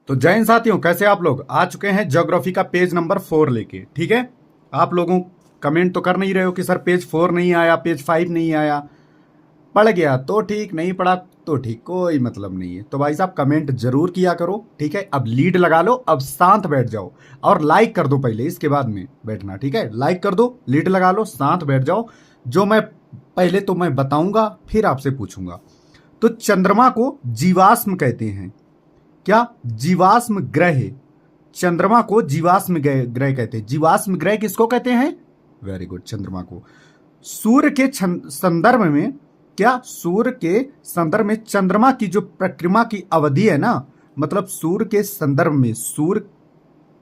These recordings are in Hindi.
तो जय हिंद साथियों, कैसे आप लोग आ चुके हैं ज्योग्राफी का पेज नंबर 4 लेके। ठीक है, आप लोगों कमेंट तो कर नहीं रहे हो कि सर पेज 4 नहीं आया, पेज 5 नहीं आया। पढ़ गया तो ठीक, नहीं पढ़ा तो ठीक, कोई मतलब नहीं है। तो भाई साहब कमेंट जरूर किया करो। ठीक है, अब लीड लगा लो, अब शांत बैठ जाओ और लाइक कर दो पहले, इसके बाद में बैठना। ठीक है, लाइक कर दो, लीड लगा लो, शांत बैठ जाओ। जो मैं पहले तो मैं बताऊंगा फिर आपसे पूछूंगा। तो चंद्रमा को जीवाश्म कहते हैं। क्या? जीवाश्म ग्रह। चंद्रमा को जीवाश्म ग्रह कहते हैं। जीवाश्म ग्रह किसको कहते हैं? वेरी गुड, चंद्रमा को। सूर्य के संदर्भ में, क्या सूर्य के संदर्भ में चंद्रमा की जो परिक्रमा की अवधि है ना, मतलब सूर्य के संदर्भ में, सूर्य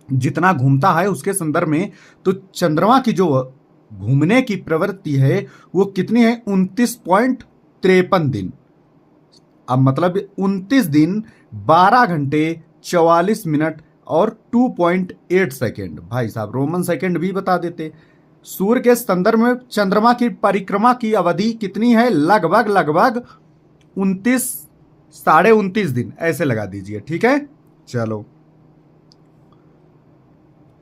जितना घूमता है उसके संदर्भ में, तो चंद्रमा की जो घूमने की प्रवृत्ति है वो कितनी है? 29.53 दिन। अब मतलब 29 दिन 12 घंटे 44 मिनट और 2.8 सेकेंड। भाई साहब रोमन सेकेंड भी बता देते। सूर्य के संदर्भ में चंद्रमा की परिक्रमा की अवधि कितनी है? लगभग लगभग 29, साढ़े 29 दिन ऐसे लगा दीजिए। ठीक है, चलो।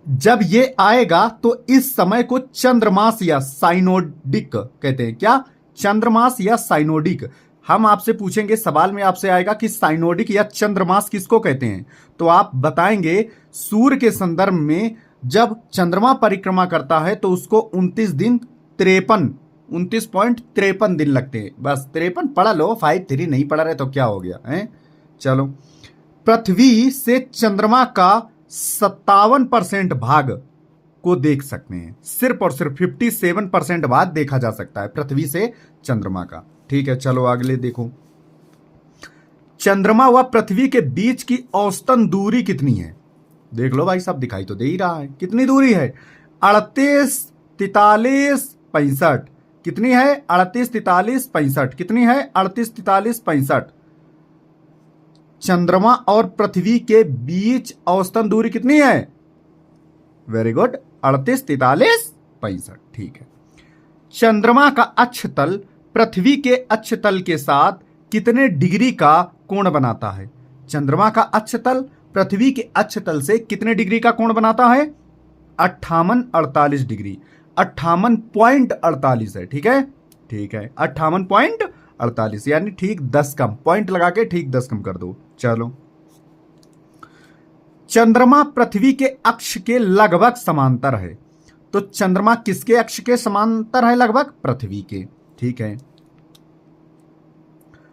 जब ये आएगा तो इस समय को चंद्रमास या साइनोडिक कहते हैं। क्या? चंद्रमास या साइनोडिक। हम आपसे पूछेंगे, सवाल में आपसे आएगा कि साइनोडिक या चंद्रमास किसको कहते हैं, तो आप बताएंगे सूर्य के संदर्भ में जब चंद्रमा परिक्रमा करता है तो उसको 29 दिन 29.53 दिन लगते हैं। बस 53 पढ़ा लो, 53 नहीं पढ़ा रहे तो क्या हो गया है। चलो, पृथ्वी से चंद्रमा का 57% भाग को देख सकते हैं। सिर्फ और सिर्फ 57% भाग देखा जा सकता है पृथ्वी से चंद्रमा का। ठीक है, चलो अगले देखो। चंद्रमा व पृथ्वी के बीच की औसतन दूरी कितनी है? देख लो भाई साहब, दिखाई तो दे ही रहा है कितनी दूरी है। 38, 43, 65। कितनी है? 38, 43, 65। कितनी है? 38, 43, 65। चंद्रमा और पृथ्वी के बीच औसतन दूरी कितनी है? Very good, 38, 43, 65। ठीक है। चंद्रमा का अक्ष तल पृथ्वी के अक्ष तल के साथ कितने डिग्री का कोण बनाता है? चंद्रमा का अक्ष तल पृथ्वी के अक्ष तल से कितने डिग्री का कोण बनाता है? 58-48 डिग्री। 58.48 है। ठीक है, ठीक है, 58.48 यानी ठीक 10 कम, पॉइंट लगा के ठीक 10 कम कर दो। चलो, चंद्रमा पृथ्वी के अक्ष के लगभग समांतर है। तो चंद्रमा किसके अक्ष के समांतर है? लगभग पृथ्वी के। ठीक है।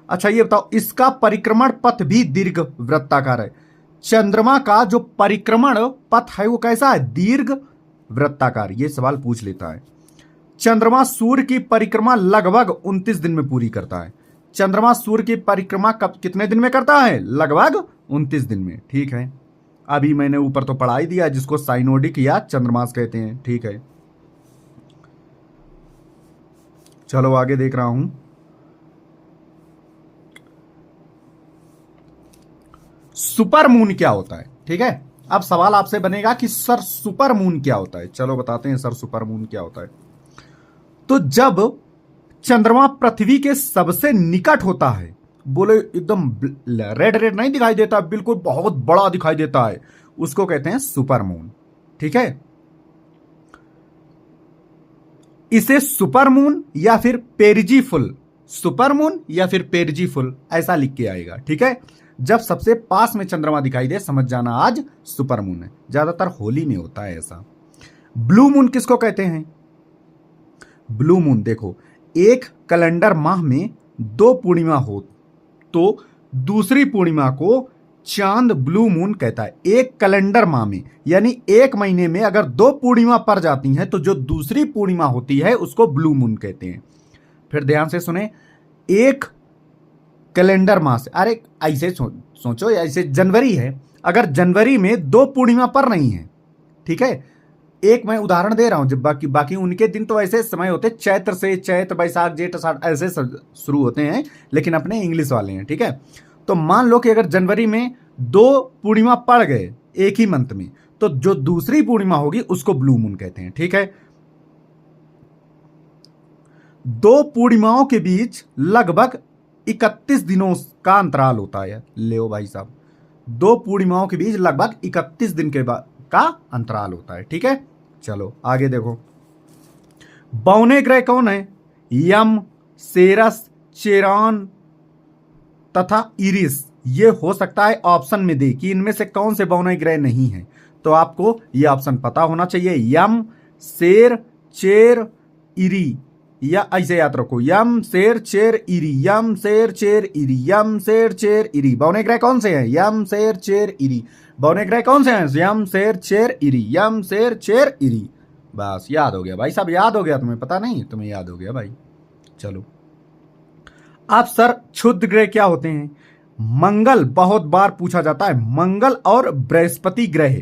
अच्छा ये बताओ, इसका परिक्रमण पथ भी दीर्घ वृत्ताकार है। चंद्रमा का जो परिक्रमण पथ है वो कैसा है? दीर्घ वृत्ताकार। ये सवाल पूछ लेता है। चंद्रमा सूर्य की परिक्रमा लगभग 29 दिन में पूरी करता है। चंद्रमा सूर्य की परिक्रमा कब कितने दिन में करता है? लगभग 29 दिन में। ठीक है, अभी मैंने ऊपर तो पढ़ा ही दिया जिसको साइनोडिक या चंद्रमास कहते हैं। ठीक है, चलो आगे देख रहा हूं। सुपर मून क्या होता है? ठीक है, अब सवाल आपसे बनेगा कि सर सुपर मून क्या होता है। चलो बताते हैं सर सुपर मून क्या होता है। तो जब चंद्रमा पृथ्वी के सबसे निकट होता है, बोले एकदम रेड रेड नहीं दिखाई देता, बिल्कुल बहुत बड़ा दिखाई देता है, उसको कहते हैं सुपर मून। ठीक है, इसे सुपर मून या फिर पेरिजी फुल, सुपर मून या फिर पेरिजी फुल ऐसा लिख के आएगा। ठीक है, जब सबसे पास में चंद्रमा दिखाई दे समझ जाना आज सुपर मून है। ज्यादातर होली में होता है ऐसा। ब्लू मून किसको कहते हैं? ब्लू मून देखो, एक कैलेंडर माह में 2 पूर्णिमा हो तो दूसरी पूर्णिमा को चांद ब्लू मून कहता है। एक कैलेंडर माह में यानी एक महीने में अगर 2 पूर्णिमा पड़ जाती हैं तो जो दूसरी पूर्णिमा होती है उसको ब्लू मून कहते हैं। फिर ध्यान से सुने, एक कैलेंडर माह से, अरे ऐसे सोचो, ऐसे जनवरी है, अगर जनवरी में 2 पूर्णिमा पड़ रही हैं, ठीक है, एक मैं उदाहरण दे रहा हूं, जब बाकी बाकी उनके दिन तो ऐसे समय होते चैत्र से, चैत्र बैसाख जेठ आषाढ़ ऐसे शुरू होते हैं, लेकिन अपने इंग्लिश वाले हैं। ठीक है, तो मान लो कि अगर जनवरी में 2 पूर्णिमा पड़ गए एक ही मंथ में, तो जो दूसरी पूर्णिमा होगी उसको ब्लू मून कहते हैं। ठीक है, 2 पूर्णिमाओं के बीच लगभग 31 दिनों का अंतराल होता है। ले भाई साहब, दो पूर्णिमाओं के बीच लगभग 31 दिन के बाद का अंतराल होता है। ठीक है, चलो आगे देखो। बौने ग्रह कौन है? यम, सेरस, चेरॉन तथा इरिस। ये हो सकता है ऑप्शन में दे कि इनमें से कौन से बौने ग्रह नहीं है, तो आपको ये ऑप्शन पता होना चाहिए। यम, शेर, चेर, इरी, या ऐसे याद रखो, यम, शेर, चेर, इरी, यम, शेर, चेर, इरी, यम, शेर, चेर, इरी। बौने ग्रह कौन से हैं? यम, शेर, चेर, इरी। बौने ग्रह कौन से हैं? यम, शेर, चेर, इरी, यम, शेर, चेर, इरी। बस याद हो गया भाई साहब, याद हो गया। तुम्हें पता नहीं, तुम्हें याद हो गया भाई। चलो अब सर क्षुद्र ग्रह क्या होते हैं? मंगल बहुत बार पूछा जाता है। मंगल और बृहस्पति ग्रह,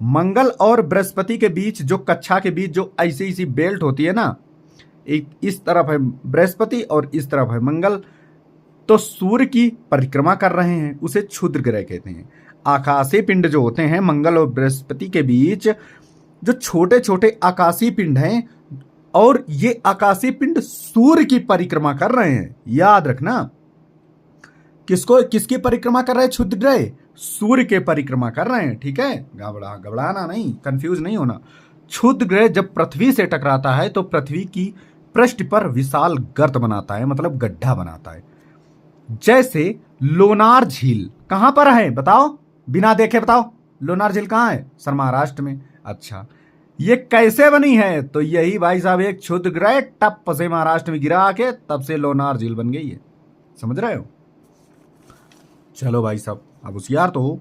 मंगल और बृहस्पति के बीच जो कक्षा के बीच जो ऐसी ऐसी बेल्ट होती है ना, एक इस तरफ है बृहस्पति और इस तरफ है मंगल, तो सूर्य की परिक्रमा कर रहे हैं, उसे क्षुद्र ग्रह कहते हैं। आकाशीय पिंड जो होते हैं मंगल और बृहस्पति के बीच, जो छोटे छोटे आकाशीय पिंड हैं, और ये आकाशीय पिंड सूर्य की परिक्रमा कर रहे हैं। याद रखना, किसकी परिक्रमा कर रहे हैं? क्षुद्र ग्रह सूर्य के परिक्रमा कर रहे हैं। ठीक है, घबराना नहीं, कंफ्यूज नहीं होना। क्षुद्र ग्रह जब पृथ्वी से टकराता है तो पृथ्वी की पृष्ठ पर विशाल गर्त बनाता है, मतलब गड्ढा बनाता है। जैसे लोनार झील कहां पर है बताओ, बिना देखे बताओ, लोनार झील कहां है? सर महाराष्ट्र में। अच्छा, ये कैसे बनी है? तो यही भाई साहब एक क्षुद्र ग्रह टप से महाराष्ट्र में गिरा के तब से लोनार झील बन गई है, समझ रहे हो? चलो भाई साहब, अब होशियार तो हो।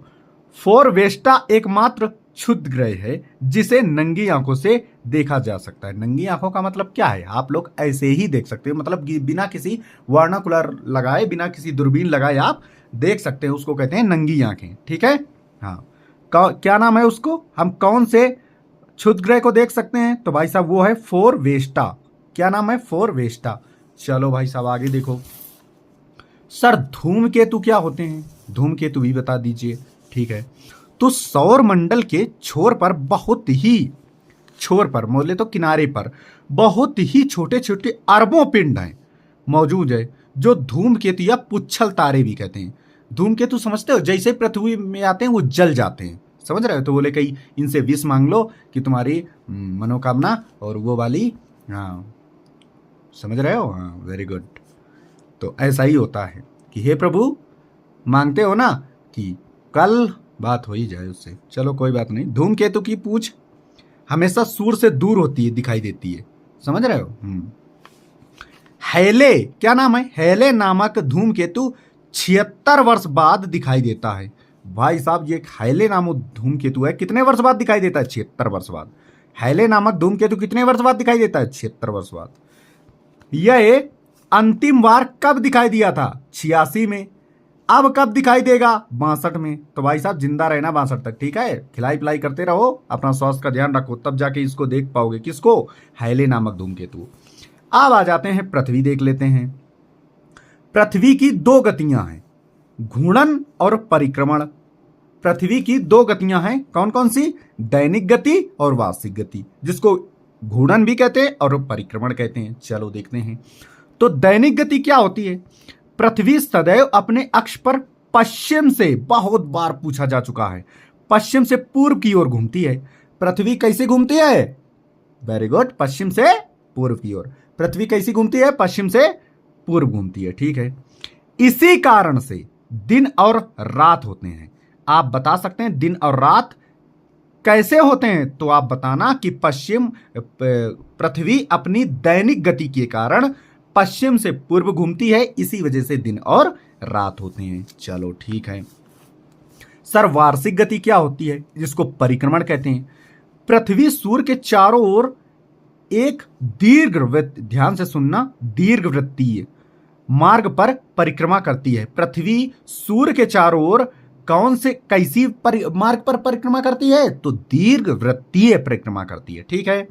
फोरवेस्टा एकमात्र क्षुद्र ग्रह है जिसे नंगी आंखों से देखा जा सकता है। नंगी आंखों का मतलब क्या है? आप लोग ऐसे ही देख सकते हो, मतलब बिना किसी वर्नाकुलर लगाए, बिना किसी दूरबीन लगाए आप देख सकते हैं, उसको कहते हैं नंगी आंखें। ठीक है, हाँ। क्या नाम है उसको? हम कौन से क्षुद्र ग्रह को देख सकते हैं? तो भाई साहब वो है फोरवेस्टा। क्या नाम है? फोरवेस्टा। चलो भाई साहब आगे देखो। सर धूमकेतु क्या होते हैं? धूमकेतु भी बता दीजिए। ठीक है, तो सौर मंडल के छोर पर बोले तो किनारे पर बहुत ही छोटे छोटे अरबों पिंड हैं मौजूद है, जो धूमकेतु या पुच्छल तारे भी कहते हैं। धूमकेतु समझते हो? जैसे पृथ्वी में आते हैं वो जल जाते हैं, समझ रहे हो? तो बोले कहीं इनसे विश मांग लो कि तुम्हारी मनोकामना और वो वाली, हाँ समझ रहे हो? हाँ वेरी गुड। तो ऐसा ही होता है कि हे प्रभु, मांगते हो ना कि कल बात हो ही जाए उससे। चलो कोई बात नहीं। धूमकेतु की पूंछ हमेशा सूर्य से दूर होती है, दिखाई देती है, समझ रहे हो? हैले, क्या नाम है? हैले नामक धूमकेतु 76 वर्ष बाद दिखाई देता है। भाई साहब ये हैले नामक धूमकेतु है, कितने वर्ष बाद दिखाई देता है? 76 वर्ष बाद। हैले नामक धूमकेतु कितने वर्ष बाद दिखाई देता है? 76 वर्ष बाद। यह अंतिम बार कब दिखाई दिया था? 86 में। अब कब दिखाई देगा? 62 में। तो भाई साहब जिंदा रहना 62 तक, ठीक है? खिलाई पिलाई करते रहो, अपना स्वास्थ्य का ध्यान रखो, तब जाके इसको देख पाओगे। किसको? हैले नामक धूमकेतु। अब आ जाते हैं पृथ्वी, देख लेते हैं। पृथ्वी की दो गतियां हैं, घूर्णन और परिक्रमण। पृथ्वी की दो गतियां हैं, कौन कौन सी? दैनिक गति और वार्षिक गति, जिसको घूर्णन भी कहते हैं और परिक्रमण कहते हैं। चलो देखते हैं। तो दैनिक गति क्या होती है? पृथ्वी सदैव अपने अक्ष पर पश्चिम से, बहुत बार पूछा जा चुका है, पश्चिम से पूर्व की ओर घूमती है। पृथ्वी कैसे घूमती है? वेरी गुड, पश्चिम से पूर्व की ओर। पृथ्वी कैसी घूमती है? पश्चिम से पूर्व घूमती है, ठीक है? इसी कारण से दिन और रात होते हैं। आप बता सकते हैं दिन और रात कैसे होते हैं? तो आप बताना कि पृथ्वी अपनी दैनिक गति के कारण पश्चिम से पूर्व घूमती है, इसी वजह से दिन और रात होते हैं। चलो ठीक है। सर वार्षिक गति क्या होती है? जिसको परिक्रमण कहते हैं। पृथ्वी सूर्य के चारों ओर एक दीर्घवृत्त, ध्यान से सुनना, दीर्घवृत्तीय मार्ग पर परिक्रमा करती है। पृथ्वी सूर्य के चारों ओर कैसी मार्ग पर परिक्रमा करती है? तो दीर्घवृत्तीय परिक्रमा करती है, ठीक है?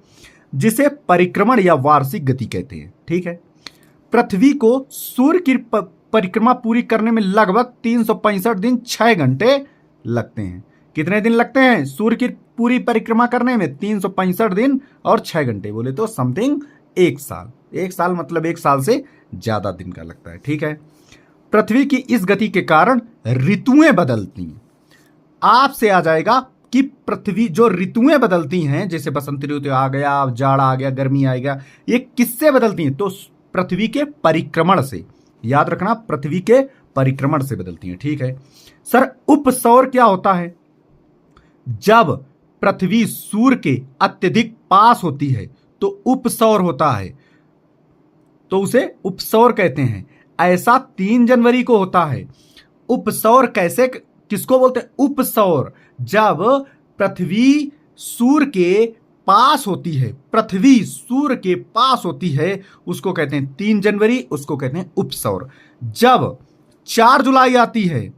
जिसे परिक्रमण या वार्षिक गति कहते हैं, ठीक है? पृथ्वी को सूर्य की परिक्रमा पूरी करने में लगभग 365 दिन 6 घंटे लगते हैं। कितने दिन लगते हैं सूर्य की पूरी परिक्रमा करने में? 365 दिन और 6 घंटे, बोले तो समथिंग 1 साल। 1 साल मतलब 1 साल से ज्यादा दिन का लगता है, ठीक है? पृथ्वी की इस गति के कारण ऋतुएं बदलती हैं। आपसे आ जाएगा कि पृथ्वी जो ऋतुएं बदलती हैं, जैसे बसंत ऋतु आ गया, जाड़ा आ गया, गर्मी आ गया, ये किससे बदलती हैं? तो पृथ्वी के परिक्रमण से। याद रखना, पृथ्वी के परिक्रमण से बदलती हैं। ठीक है सर, उपसौर क्या होता है? जब पृथ्वी सूर्य के अत्यधिक पास होती है तो उपसौर होता है, तो उसे उपसौर कहते हैं। ऐसा 3 जनवरी को होता है। उपसौर कैसे, किसको बोलते हैं? उपसौर जब पृथ्वी सूर्य के पास होती है, पृथ्वी सूर्य के पास होती है, उसको कहते हैं 3 जनवरी, उसको कहते हैं उपसौर। जब 4 जुलाई आती है,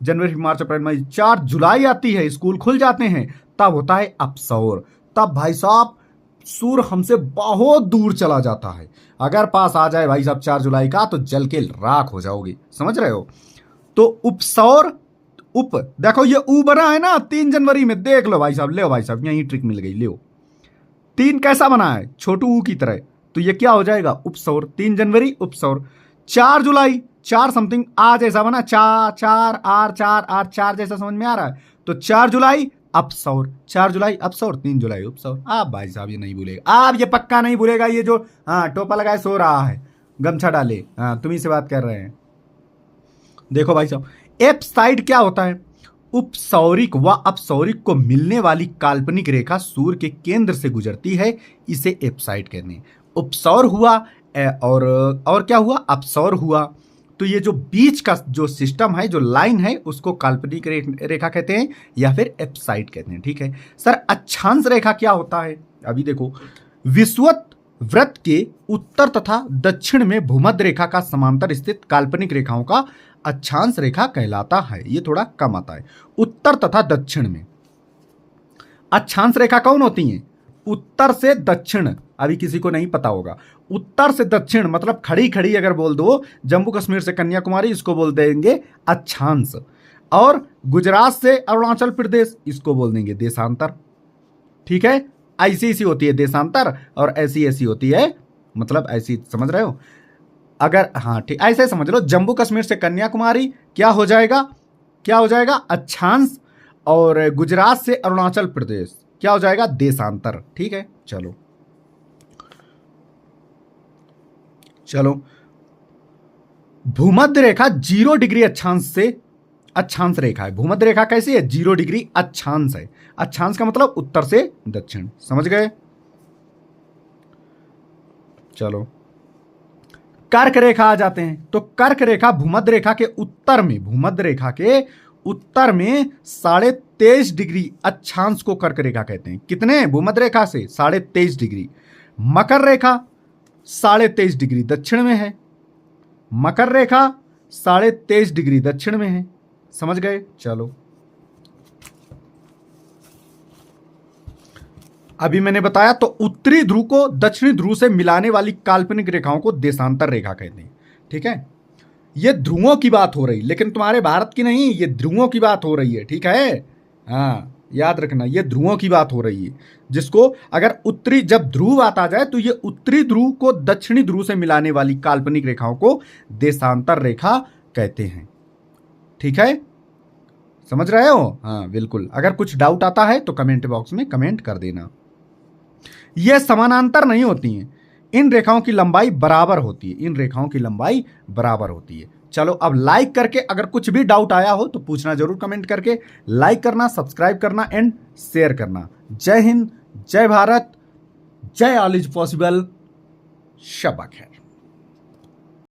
जनवरी मार्च अप्रैल मई, 4 जुलाई आती है, स्कूल खुल जाते हैं, तब होता है अपसौर। तब भाई साहब सूर्य हमसे बहुत दूर चला जाता है। अगर पास आ जाए भाई साहब 4 जुलाई का, तो जल के राख हो जाओगे। समझ रहे हो? तो उपसौर, उप देखो ये ऊ बना है ना 3 जनवरी में, देख लो भाई साहब, ले भाई साहब, यही ट्रिक मिल गई, ले 3 कैसा बना है? छोटू ऊ की तरह। तो ये क्या हो जाएगा? उपसौर। 3 जनवरी उपसौर। 4 जुलाई, 4 समथिंग आज ऐसा बना, 4 जैसा समझ में आ रहा है, तो 4 जुलाई अपसौर। 4 जुलाई अपसौर, 3 जुलाई उपसौर। आप भाई साहब ये नहीं भूलेगा, आप ये पक्का नहीं भूलेगा। ये जो टोपा लगाए सो रहा है, गमछा डाले, तुम्ही से बात कर रहे हैं। देखो भाई साहब, एप्साइड क्या होता है? उपसौरिक व अपसौरिक को मिलने वाली काल्पनिक रेखा सूर्य के केंद्र से गुजरती है, इसे एप्साइड कहते हैं। उपसौर हुआ और क्या हुआ? अपसौर हुआ। तो ये जो बीच का जो सिस्टम है, जो लाइन है, उसको काल्पनिक रेखा कहते हैं या फिर एप्साइड कहते हैं। ठीक है सर, अक्षांश रेखा क्या होता है? अभी देखो, विषुवत वृत्त के उत्तर तथा दक्षिण में भूमध्य रेखा का समांतर स्थित काल्पनिक रेखाओं का अक्षांश रेखा कहलाता है। ये थोड़ा कम आता है। उत्तर तथा दक्षिण में अक्षांश रेखा कौन होती हैं? उत्तर से दक्षिण। अभी किसी को नहीं पता होगा, उत्तर से दक्षिण मतलब खड़ी खड़ी अगर बोल दो, जम्मू कश्मीर से कन्याकुमारी, इसको बोल देंगे अक्षांश। और गुजरात से अरुणाचल प्रदेश, इसको बोल देंगे देशांतर। ठीक है, ऐसी ऐसी होती है देशांतर, और ऐसी ऐसी होती है, मतलब ऐसी, समझ रहे हो? अगर ठीक, ऐसे समझ लो, जम्मू कश्मीर से कन्याकुमारी क्या हो जाएगा? क्या हो जाएगा? अक्षांश। और गुजरात से अरुणाचल प्रदेश क्या हो जाएगा? देशांतर। ठीक है, चलो चलो, भूमध्य रेखा 0 डिग्री अक्षांश से, अक्षांश रेखा है। भूमध्य रेखा कैसी है? 0 डिग्री अक्षांश है। अक्षांश का मतलब उत्तर से दक्षिण। समझ गए? चलो, कर्क रेखा आ जाते हैं। तो कर्क रेखा भूमध्य रेखा के उत्तर में, भूमध्य रेखा के उत्तर में 23.5 डिग्री अक्षांश को कर्क रेखा कहते हैं। कितने? भूमध्य रेखा से 23.5 डिग्री। मकर रेखा 23.5 डिग्री दक्षिण में है। मकर रेखा 23.5 डिग्री दक्षिण में है। समझ गए? चलो, अभी मैंने बताया, तो उत्तरी ध्रुव को दक्षिणी ध्रुव से मिलाने वाली काल्पनिक रेखाओं को देशांतर रेखा कहते हैं। ठीक है, ये ध्रुवों की बात हो रही, लेकिन तुम्हारे भारत की नहीं, ये ध्रुवों की बात हो रही है। ठीक है, हाँ याद रखना, ये ध्रुवों की बात हो रही है, जिसको अगर उत्तरी, जब ध्रुव आता जाए तो ये उत्तरी ध्रुव को दक्षिणी ध्रुव से मिलाने वाली काल्पनिक रेखाओं को देशांतर रेखा कहते हैं। ठीक है, समझ रहे हो? हाँ बिल्कुल। अगर कुछ डाउट आता है तो कमेंट बॉक्स में कमेंट कर देना। ये समानांतर नहीं होती हैं, इन रेखाओं की लंबाई बराबर होती है, इन रेखाओं की लंबाई बराबर होती है। चलो, अब लाइक करके अगर कुछ भी डाउट आया हो तो पूछना जरूर, कमेंट करके लाइक करना, सब्सक्राइब करना एंड शेयर करना। जय हिंद, जय भारत, जय ऑल इज पॉसिबल। शब्बा खैर।